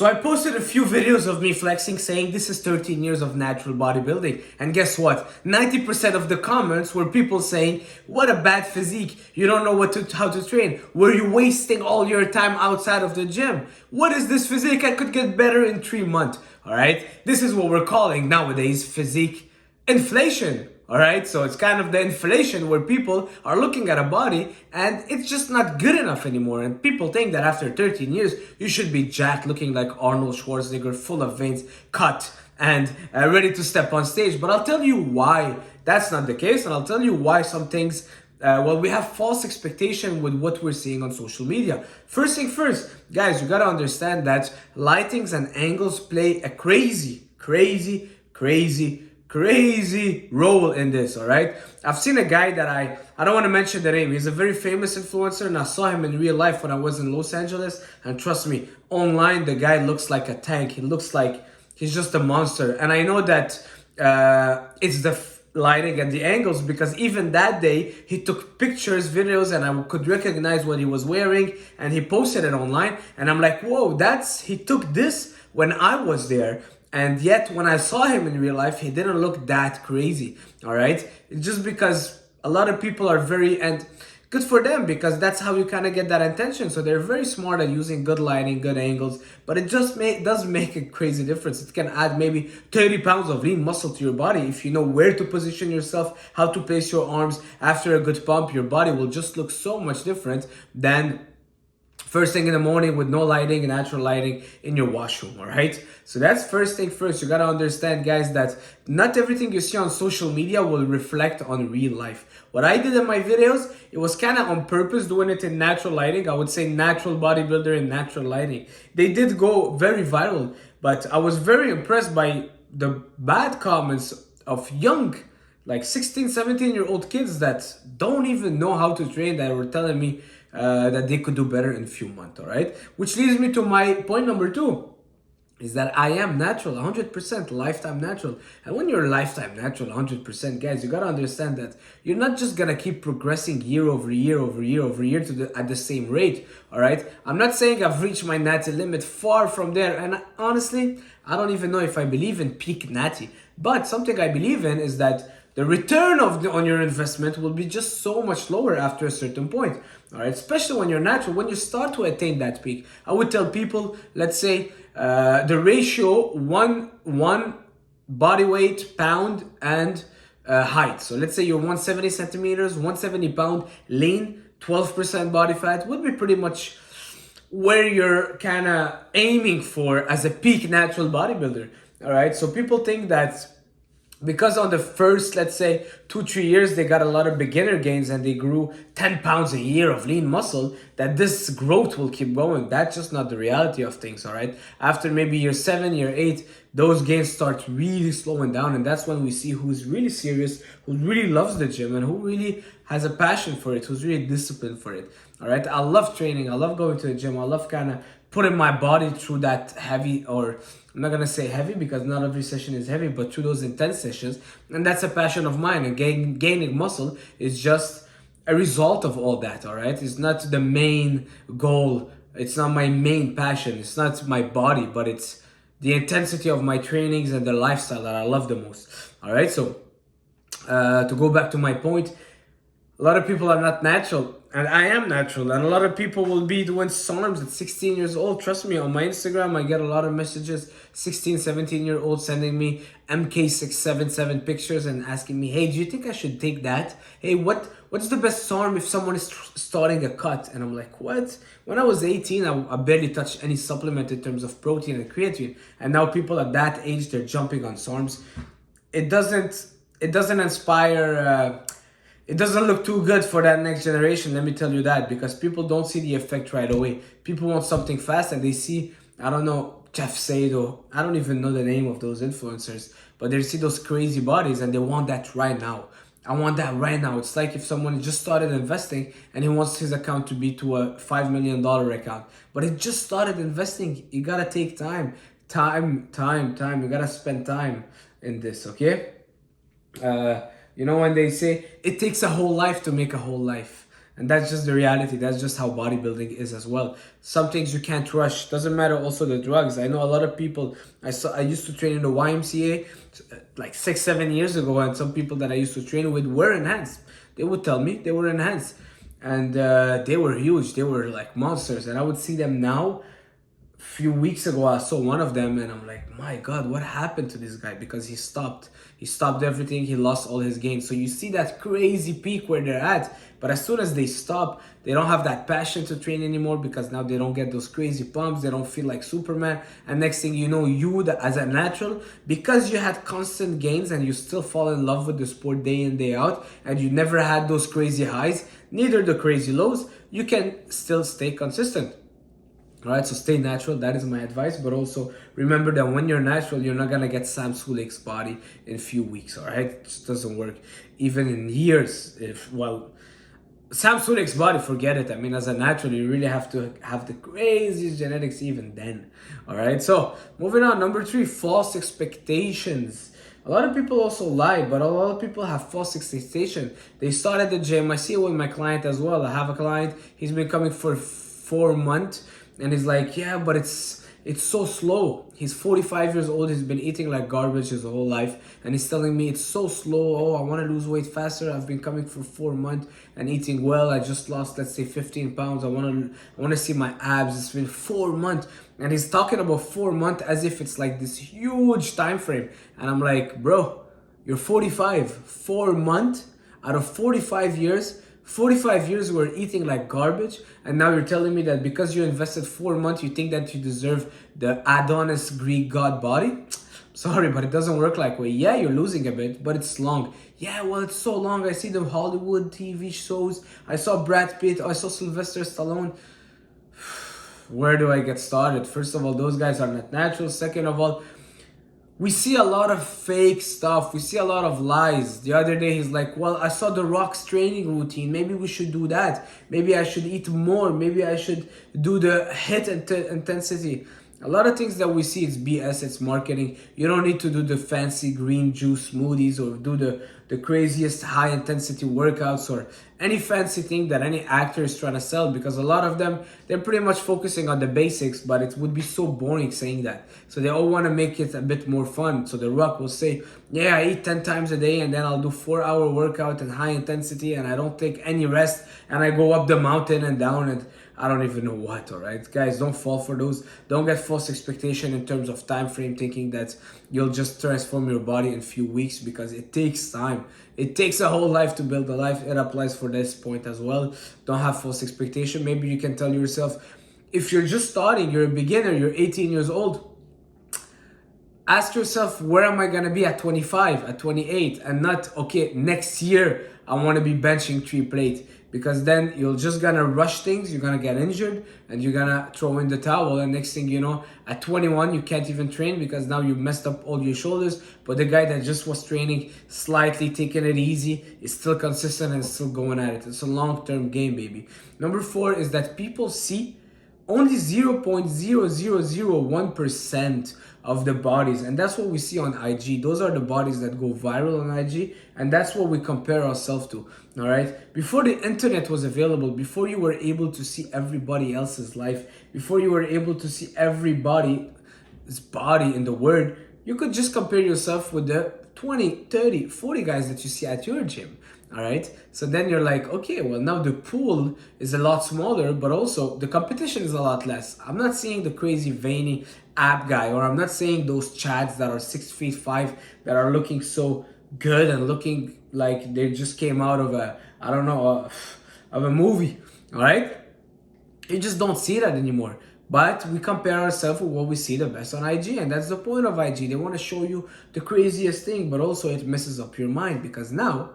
So I posted a few videos of me flexing saying this is 13 years of natural bodybuilding. And guess what? 90% of the comments were people saying, what a bad physique. You don't know how to train. Were you wasting all your time outside of the gym? What is this physique? I could get better in 3 months. All right. This is what we're calling nowadays physique inflation. All right, so it's kind of the inflation where people are looking at a body and it's just not good enough anymore. And people think that after 13 years, you should be jacked, looking like Arnold Schwarzenegger, full of veins, cut, and ready to step on stage. But I'll tell you why that's not the case, and I'll tell you why some things, we have false expectation with what we're seeing on social media. First thing first, guys, you gotta understand that lightings and angles play a crazy role in this. All right, I've seen a guy that I don't want to mention the name. He's a very famous influencer, and I saw him in real life when I was in Los Angeles, and trust me, online the guy looks like a tank. He looks like he's just a monster. And I know that it's the lighting and the angles, because even that day he took pictures, videos, and I could recognize what he was wearing, and he posted it online, and I'm like, whoa, he took this when I was there. And yet, when I saw him in real life, he didn't look that crazy, all right? It's just because a lot of people are and good for them, because that's how you kind of get that attention. So they're very smart at using good lighting, good angles, but it just does make a crazy difference. It can add maybe 30 pounds of lean muscle to your body. If you know where to position yourself, how to place your arms after a good pump, your body will just look so much different than first thing in the morning with no lighting, natural lighting in your washroom, all right? So that's first thing first. You gotta understand, guys, that not everything you see on social media will reflect on real life. What I did in my videos, it was kind of on purpose, doing it in natural lighting. I would say natural bodybuilder in natural lighting. They did go very viral, but I was very impressed by the bad comments of young, like 16, 17-year-old kids that don't even know how to train, that were telling me that they could do better in a few months, all right? Which leads me to my point number 2, is that I am natural, 100%, lifetime natural. And when you're lifetime natural, 100%, guys, you gotta understand that you're not just gonna keep progressing year over year at the same rate, all right? I'm not saying I've reached my natty limit, far from there. And honestly, I don't even know if I believe in peak natty. But something I believe in is that the return on your investment will be just so much lower after a certain point, all right? Especially when you're natural, when you start to attain that peak. I would tell people, let's say the ratio one body weight pound and height. So let's say you're 170 centimeters, 170 pound, lean, 12% body fat would be pretty much where you're kind of aiming for as a peak natural bodybuilder, all right? So people think that because on the first, let's say 2-3 years, they got a lot of beginner gains and they grew 10 pounds a year of lean muscle, that this growth will keep going. That's just not the reality of things, all right? After maybe year 7, year 8, those gains start really slowing down. And that's when we see who's really serious, who really loves the gym, and who really has a passion for it, who's really disciplined for it, all right? I love training. I love going to the gym. I love kind of putting my body through that heavy, or I'm not gonna say heavy because not every session is heavy, but through those intense sessions. And that's a passion of mine. And gaining muscle is just a result of all that, all right? It's not the main goal. It's not my main passion. It's not my body, but it's the intensity of my trainings and the lifestyle that I love the most, all right? So to go back to my point, a lot of people are not natural, and I am natural. And a lot of people will be doing SARMs at 16 years old. Trust me, on my Instagram, I get a lot of messages, 16, 17-year-olds sending me MK677 pictures and asking me, hey, do you think I should take that? Hey, what's the best SARM if someone is starting a cut? And I'm like, what? When I was 18, I barely touched any supplement in terms of protein and creatine. And now people at that age, they're jumping on SARMs. It doesn't inspire... It doesn't look too good for that next generation, let me tell you that, because people don't see the effect right away. People want something fast, and they see, I don't know, Jeff Saad, or I don't even know the name of those influencers, but they see those crazy bodies and they want that right now. I want that right now. It's like if someone just started investing and he wants his account to be to a $5 million account, but he just started investing. You gotta take time. You gotta spend time in this, okay? You know, when they say it takes a whole life to make a whole life, And that's just the reality. That's just how bodybuilding is as well. Some things you can't rush. Doesn't matter also the drugs. I know a lot of people, I used to train in the YMCA like 6-7 years ago, and some people that I used to train with were enhanced. They would tell me they were enhanced. And they were huge. They were like monsters. And I would see them now. Few weeks ago I saw one of them and I'm like, my god, what happened to this guy? Because he stopped everything, he lost all his gains. So you see that crazy peak where they're at, but as soon as they stop, they don't have that passion to train anymore, because now they don't get those crazy pumps, they don't feel like Superman. And next thing you know, you as a natural, because you had constant gains and you still fall in love with the sport day in day out, and you never had those crazy highs, neither the crazy lows, you can still stay consistent. All right, so stay natural. That is my advice. But also remember that when you're natural, you're not gonna get Sam Sulek's body in a few weeks. All right, it just doesn't work. Even in years, Sam Sulek's body, forget it. I mean, as a natural, you really have to have the craziest genetics even then. All right, so moving on. Number 3, false expectations. A lot of people also lie, but a lot of people have false expectations. They start at the gym. I see it with my client as well. I have a client. He's been coming for 4 months. And he's like, yeah, but it's so slow. He's 45 years old. He's been eating like garbage his whole life. And he's telling me it's so slow. Oh, I want to lose weight faster. I've been coming for 4 months and eating well. I just lost, let's say, 15 pounds. I want to see my abs. It's been 4 months. And he's talking about 4 months as if it's like this huge time frame. And I'm like, bro, you're 45. 4 months out of 45 years. 45 years we're eating like garbage, and now you're telling me that because you invested 4 months, you think that you deserve the Adonis Greek god body? Sorry, but it doesn't work like way. Yeah, you're losing a bit, but it's long. Yeah, well, it's so long. I see the Hollywood TV shows. I saw Brad Pitt. I saw Sylvester Stallone. Where do I get started? First of all, those guys are not natural. Second of all, we see a lot of fake stuff. We see a lot of lies. The other day, he's like, well, I saw The Rock's training routine. Maybe we should do that. Maybe I should eat more. Maybe I should do the HIIT intensity. A lot of things that we see, it's BS, it's marketing. You don't need to do the fancy green juice smoothies or do the craziest high intensity workouts or any fancy thing that any actor is trying to sell, because a lot of them, they're pretty much focusing on the basics, but it would be so boring saying that. So they all want to make it a bit more fun. So The Rock will say, yeah, I eat 10 times a day and then I'll do 4-hour workout and high intensity and I don't take any rest and I go up the mountain and down and I don't even know what. All right, guys, don't fall for those. Don't get false expectation in terms of time frame, thinking that you'll just transform your body in a few weeks, because it takes time. It takes a whole life to build a life. It applies for this point as well. Don't have false expectation. Maybe you can tell yourself, if you're just starting, you're a beginner, you're 18 years old, ask yourself, where am I going to be at 25, at 28, and not, okay, next year I want to be benching 3 plates. Because then you're just gonna rush things, you're gonna get injured, and you're gonna throw in the towel, and next thing you know, at 21 you can't even train because now you messed up all your shoulders. But the guy that just was training slightly, taking it easy, is still consistent and still going at it. It's a long-term game, baby. Number 4 is that people see only 0.0001% of the bodies, and that's what we see on IG. Those are the bodies that go viral on IG, and that's what we compare ourselves to. All right, before the internet was available, before you were able to see everybody else's life, before you were able to see everybody's body in the world, you could just compare yourself with the 20, 30, 40 guys that you see at your gym. All right, so then you're like, okay, well, now the pool is a lot smaller, but also the competition is a lot less. I'm not seeing the crazy veiny ab guy, or I'm not seeing those chads that are 6'5" that are looking so good and looking like they just came out of a, I don't know, of a movie. All right, you just don't see that anymore. But we compare ourselves with what we see the best on IG, and that's the point of IG. They want to show you the craziest thing, but also it messes up your mind, because now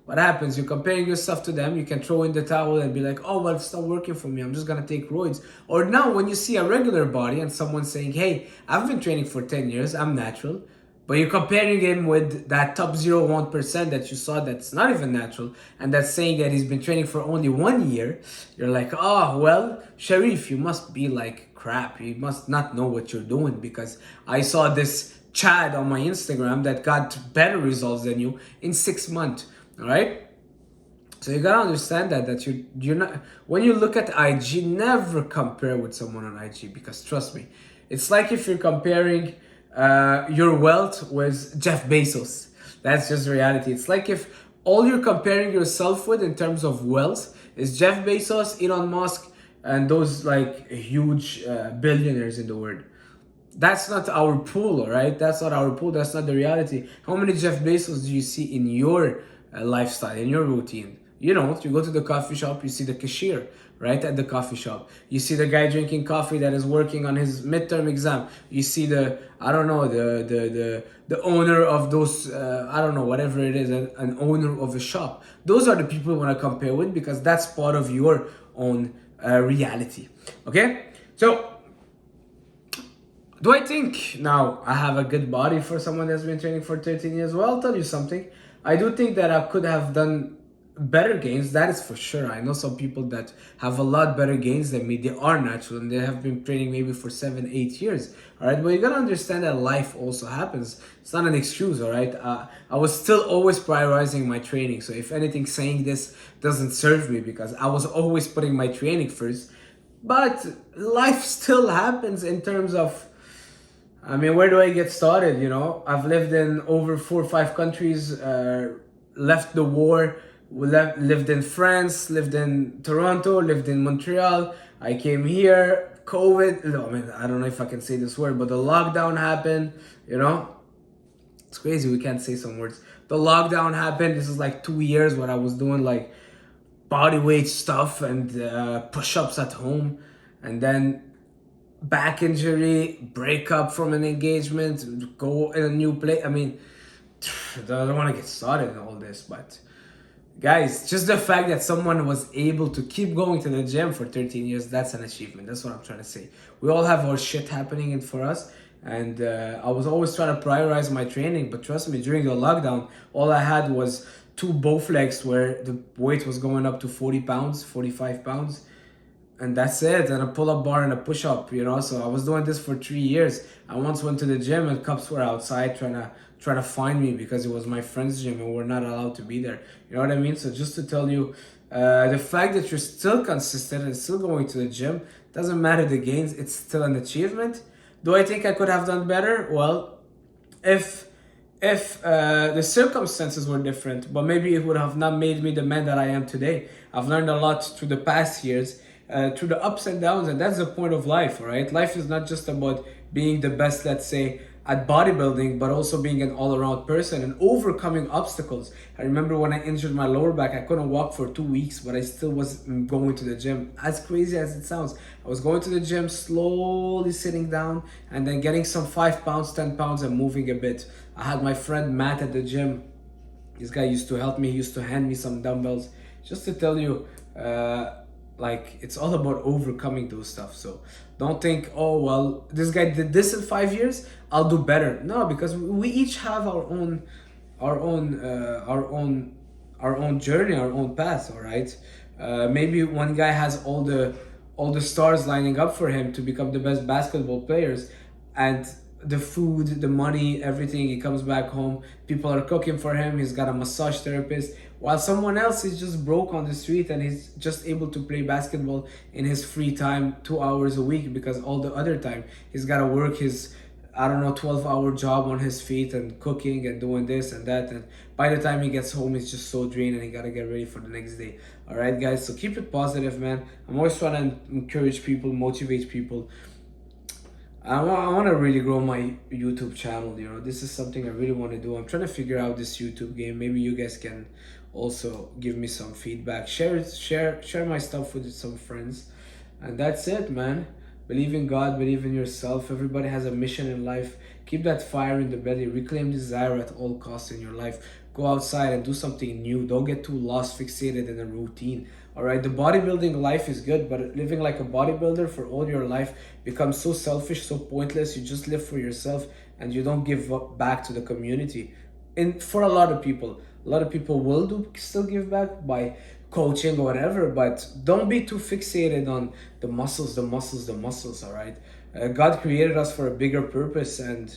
what happens? You're comparing yourself to them. You can throw in the towel and be like, oh, well, it's not working for me. I'm just going to take roids. Or now when you see a regular body and someone's saying, hey, I've been training for 10 years. I'm natural. But you're comparing him with that top 0.1% that you saw that's not even natural, and that's saying that he's been training for only 1 year. You're like, oh, well, Charif, you must be like crap. You must not know what you're doing, because I saw this Chad on my Instagram that got better results than you in 6 months. All right, So you gotta understand that you're not, when you look at IG, never compare with someone on IG, because trust me, it's like if you're comparing your wealth with Jeff Bezos. That's just reality. It's like if all you're comparing yourself with in terms of wealth is Jeff Bezos, Elon Musk, and those like huge billionaires in the world. That's not our pool, all right? That's not our pool. That's not the reality. How many Jeff Bezos do you see in your lifestyle, in your routine? You know, you go to the coffee shop, you see the cashier, right, at the coffee shop. You see the guy drinking coffee that is working on his midterm exam. You see the, I don't know, the owner of those, I don't know, whatever it is, an owner of a shop. Those are the people you want to compare with, because that's part of your own reality, okay? So, do I think now I have a good body for someone that's been training for 13 years? Well, I'll tell you something. I do think that I could have done better gains, that is for sure. I know some people that have a lot better gains than me. They are natural and they have been training maybe for 7-8 years. All right, but you gotta understand that life also happens. It's not an excuse. All right, I was still always prioritizing my training. So if anything, saying this doesn't serve me, because I was always putting my training first. But life still happens in terms of, I mean, where do I get started? You know, I've lived in over 4 or 5 countries, left the war, lived in France, lived in Toronto, lived in Montreal. I came here, COVID, I mean, I don't know if I can say this word, but the lockdown happened, you know. It's crazy, we can't say some words. The lockdown happened. This is like 2 years where I was doing like body weight stuff and push-ups at home. And then back injury, break up from an engagement, go in a new place. I mean, I don't want to get started in all this, but guys, just the fact that someone was able to keep going to the gym for 13 years, that's an achievement. That's what I'm trying to say. We all have our shit happening in for us. And I was always trying to prioritize my training. But trust me, during the lockdown, all I had was 2 both legs where the weight was going up to 40 pounds, 45 pounds. And that's it. And a pull-up bar and a push-up, you know. So I was doing this for 3 years. I once went to the gym and cops were outside trying to find me because it was my friend's gym and we're not allowed to be there. You know what I mean? So just to tell you, the fact that you're still consistent and still going to the gym, doesn't matter the gains, it's still an achievement. Do I think I could have done better? Well, if the circumstances were different, but maybe it would have not made me the man that I am today. I've learned a lot through the past years, through the ups and downs, and that's the point of life, right? Life is not just about being the best, let's say, at bodybuilding, but also being an all-around person and overcoming obstacles. I remember when I injured my lower back, I couldn't walk for 2 weeks, but I still was going to the gym. As crazy as it sounds, I was going to the gym, slowly sitting down, and then getting some 5 pounds, 10 pounds, and moving a bit. I had my friend Matt at the gym. This guy used to help me. He used to hand me some dumbbells. Just to tell you, like, it's all about overcoming those stuff. So don't think, oh well, this guy did this in 5 years, I'll do better. No, because we each have our own journey, our own path. All right, maybe one guy has all the stars lining up for him to become the best basketball players, and the food, the money, everything, he comes back home, people are cooking for him, he's got a massage therapist, while someone else is just broke on the street and he's just able to play basketball in his free time 2 hours a week, because all the other time he's got to work his, I don't know, 12-hour job on his feet and cooking and doing this and that, and by the time he gets home he's just so drained and he got to get ready for the next day. All right guys, so keep it positive, man. I'm always trying to encourage people, motivate people. I want to really grow my YouTube channel. You know, this is something I really want to do. I'm trying to figure out this YouTube game. Maybe you guys can also give me some feedback. Share my stuff with some friends. And that's it, man. Believe in God, believe in yourself. Everybody has a mission in life. Keep that fire in the belly. Reclaim desire at all costs in your life. Go outside and do something new. Don't get too lost, fixated in a routine. All right, the bodybuilding life is good, but living like a bodybuilder for all your life becomes so selfish, so pointless. You just live for yourself and you don't give back to the community. And for a lot of people will still give back by coaching or whatever, but don't be too fixated on the muscles, all right? God created us for a bigger purpose, and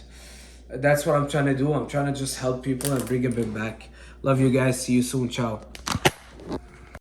that's what I'm trying to do. I'm trying to just help people and bring them back. Love you guys. See you soon. Ciao.